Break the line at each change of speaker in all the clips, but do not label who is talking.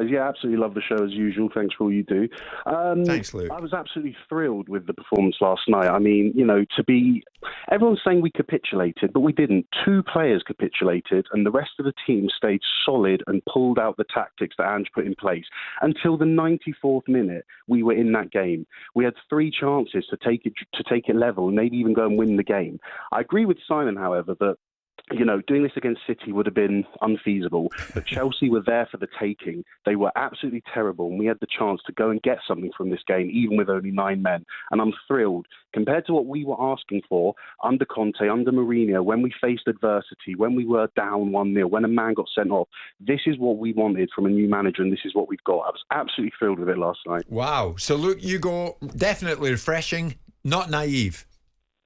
Yeah, absolutely love the show as usual. Thanks for all you do.
Thanks, Luke.
I was absolutely thrilled with the performance last night. I mean, everyone's saying we capitulated, but we didn't. 2 players capitulated, and the rest of the team stayed solid and pulled out the tactics that Ange put in place. Until the 94th minute, we were in that game. We had 3 chances to take it level and maybe even go and win the game. I agree with Simon, however, that doing this against City would have been unfeasible. But Chelsea were there for the taking. They were absolutely terrible, and we had the chance to go and get something from this game, even with only 9 men. And I'm thrilled. Compared to what we were asking for under Conte, under Mourinho, when we faced adversity, when we were down 1-0, when a man got sent off, this is what we wanted from a new manager, and this is what we've got. I was absolutely thrilled with it last night.
Wow. So, Luke, you go definitely refreshing, not naive.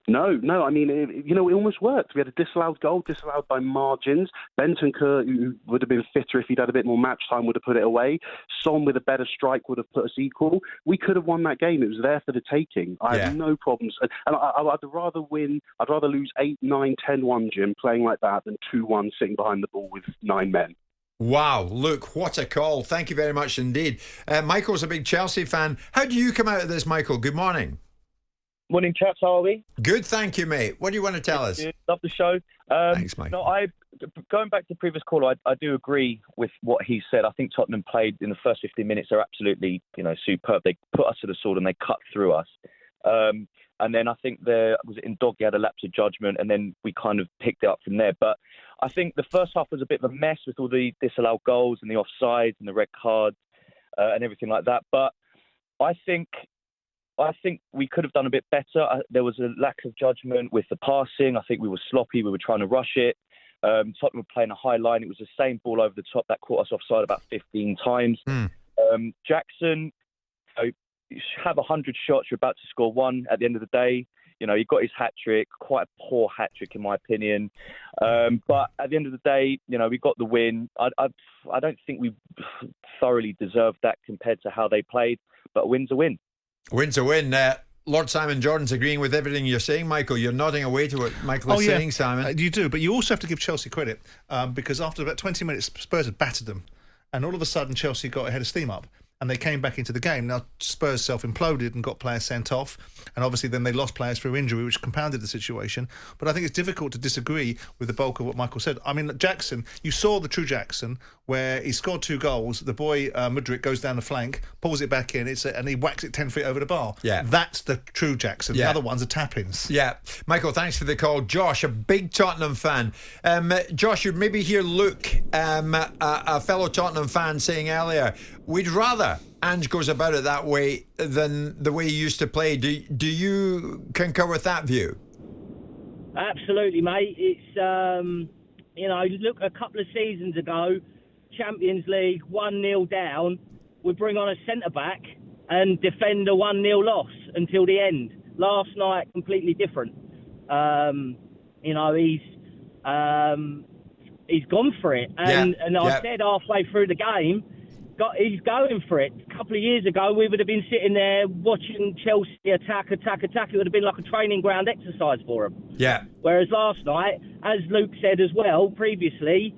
No. I mean, it almost worked. We had a disallowed goal, disallowed by margins. Bentancur, who would have been fitter if he'd had a bit more match time, would have put it away. Son with a better strike would have put us equal. We could have won that game. It was there for the taking. I have no problems. And I'd rather win. I'd rather lose 8-9, 10-1, Jim, playing like that than 2-1 sitting behind the ball with 9 men.
Wow, Luke, what a call. Thank you very much indeed. Michael's a big Chelsea fan. How do you come out of this, Michael? Good morning.
Morning, chaps. How are we?
Good, thank you, mate. What do you want to tell us?
Good. Love the show.
Thanks, Mike.
Going back to the previous caller, I do agree with what he said. I think Tottenham played in the first 15 minutes. They're absolutely, superb. They put us to the sword and they cut through us. And then I think in Doggy had a lapse of judgment, and then we kind of picked it up from there. But I think the first half was a bit of a mess with all the disallowed goals and the offsides and the red cards and everything like that. But I think we could have done a bit better. There was a lack of judgment with the passing. I think we were sloppy. We were trying to rush it. Tottenham were playing a high line. It was the same ball over the top that caught us offside about 15 times. Jackson, you have 100 shots. You're about to score 1 at the end of the day. He got his hat-trick. Quite a poor hat-trick, in my opinion. But at the end of the day, we got the win. I don't think we thoroughly deserved that compared to how they played. But a win's a win.
Win's a win. Lord Simon Jordan's agreeing with everything you're saying, Michael. You're nodding away to what Michael is saying, Simon.
You do, but you also have to give Chelsea credit because after about 20 minutes, Spurs had battered them. And all of a sudden, Chelsea got a head of steam up. And they came back into the game. Now, Spurs self-imploded and got players sent off. And obviously then they lost players through injury, which compounded the situation. But I think it's difficult to disagree with the bulk of what Michael said. I mean, Jackson, you saw the true Jackson, where he scored 2 goals. The boy, Mudryk, goes down the flank, pulls it back in, and he whacks it 10 feet over the bar.
Yeah.
That's the true Jackson. The other ones are tap-ins.
Yeah. Michael, thanks for the call. Josh, a big Tottenham fan. Josh, you'd maybe hear Luke, a fellow Tottenham fan, saying earlier, we'd rather Ange goes about it that way than the way he used to play. Do you concur with that view?
Absolutely, mate. It's, look, a couple of seasons ago, Champions League, 1-0 down, we bring on a centre-back and defend a 1-0 loss until the end. Last night, completely different. He's gone for it. And I said halfway through the game, he's going for it. A couple of years ago, we would have been sitting there watching Chelsea attack. It would have been like a training ground exercise for them.
Yeah.
Whereas last night, as Luke said as well previously,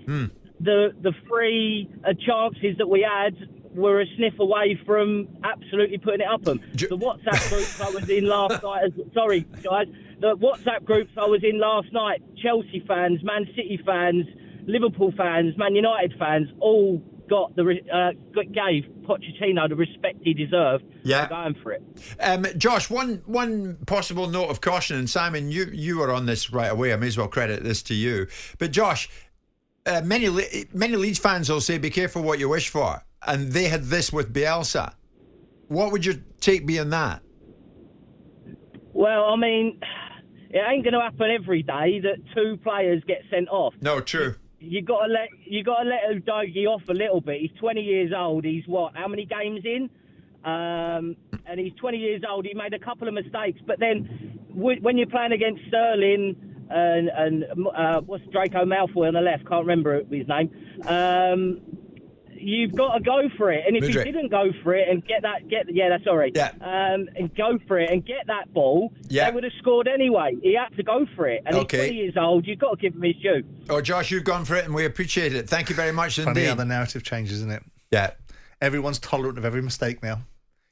the 3 chances that we had were a sniff away from absolutely putting it up them. The WhatsApp groups I was in last night, sorry guys, the WhatsApp groups I was in last night, Chelsea fans, Man City fans, Liverpool fans, Man United fans, all gave Pochettino the respect he deserved for going for it.
Josh, one possible note of caution, and Simon, you were on this right away. I may as well credit this to you. But Josh, many Leeds fans will say, be careful what you wish for. And they had this with Bielsa. What would your take be on that?
Well, I mean, it ain't going to happen every day that 2 players get sent off.
No, true.
You got to let Udogie off a little bit. He's 20 years old. He's how many games in? And he's 20 years old. He made a couple of mistakes, but then when you're playing against Sterling and what's Draco Malfoy on the left? Can't remember his name. You've got to go for it, and if
Mudryk.
he didn't go for it and and go for it and get that ball, they would have scored anyway. He had to go for it, and he's 20 years old. You've got to give him his due.
Oh, Josh, you've gone for it, and we appreciate it. Thank you very much
Funny
indeed.
how the narrative changes, isn't it?
Yeah.
everyone's tolerant of every mistake now.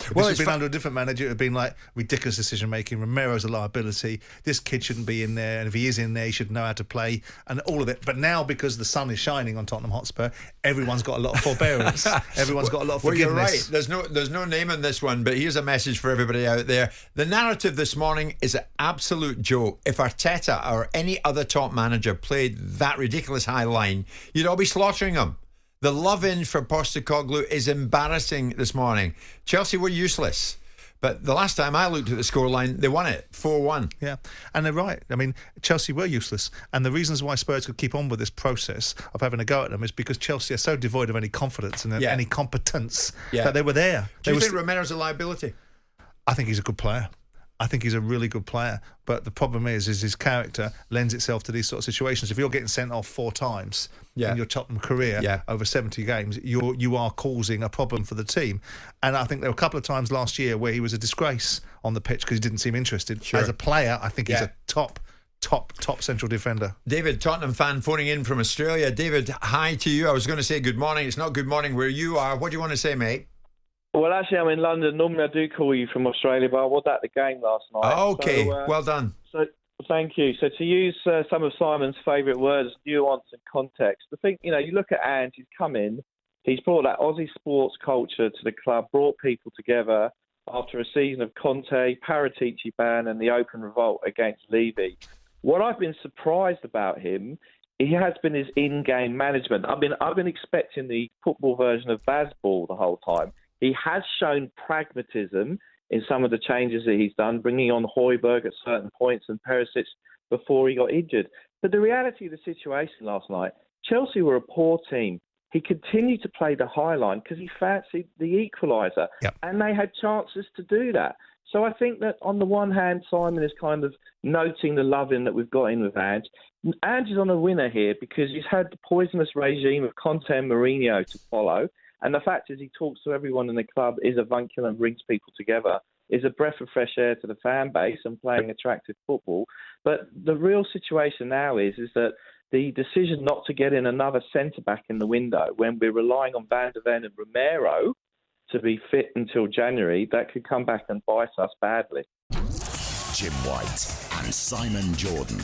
If
Well,
this had
it's
been under a different manager, it would have been like ridiculous decision making. Romero's a liability. This kid shouldn't be in there, and if he is in there, he should know how to play, and all of it. But now, because the sun is shining on Tottenham Hotspur, everyone's got a lot of forbearance. Everyone's got a lot of forgiveness.
Well, you're right. There's no name in this one, but here's a message for everybody out there. The narrative this morning is an absolute joke. If Arteta or any other top manager played that ridiculous high line, you'd all be slaughtering them. The love-in for Postecoglou is embarrassing this morning. Chelsea were useless. But the last time I looked at the scoreline, they won it 4-1.
Yeah, and they're right. I mean, Chelsea were useless. And the reasons why Spurs could keep on with this process of having a go at them is because Chelsea are so devoid of any confidence and any competence that they were there.
Do you think Romero's a liability?
I think he's a good player. I think he's a really good player. But the problem is his character lends itself to these sort of situations. If you're getting sent off 4 times in your Tottenham career over 70 games, you are causing a problem for the team. And I think there were a couple of times last year where he was a disgrace on the pitch because he didn't seem interested. As a player, I think he's a top central defender.
David, Tottenham fan phoning in from Australia. David, hi to you. I was going to say good morning. It's not good morning where you are. What do you want to say, mate?
Well, actually, I'm in London. Normally, I do call you from Australia, but I was at the game last night.
Okay, well done.
So, thank you. So, to use some of Simon's favourite words, nuance and context. I think, you look at Ange, he's come in, he's brought that Aussie sports culture to the club, brought people together after a season of Conte, Paratici ban, and the open revolt against Levy. What I've been surprised about him, he has been his in-game management. I've been expecting the football version of Bazball the whole time. He has shown pragmatism in some of the changes that he's done, bringing on Højbjerg at certain points and Perisic before he got injured. But the reality of the situation last night, Chelsea were a poor team. He continued to play the high line because he fancied the equaliser, and they had chances to do that. So I think that on the one hand, Simon is kind of noting the loving that we've got in with Ange. Ange is on a winner here because he's had the poisonous regime of Conte and Mourinho to follow. And the fact is he talks to everyone in the club, is avuncular and brings people together, is a breath of fresh air to the fan base and playing attractive football. But the real situation now is that the decision not to get in another centre-back in the window when we're relying on Van der Ven and Romero to be fit until January, that could come back and bite us badly.
Jim White and Simon Jordan.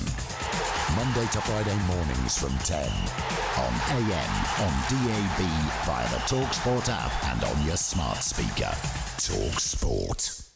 Monday to Friday mornings from 10 on AM, on DAB, via the talkSPORT app and on your smart speaker. talkSPORT.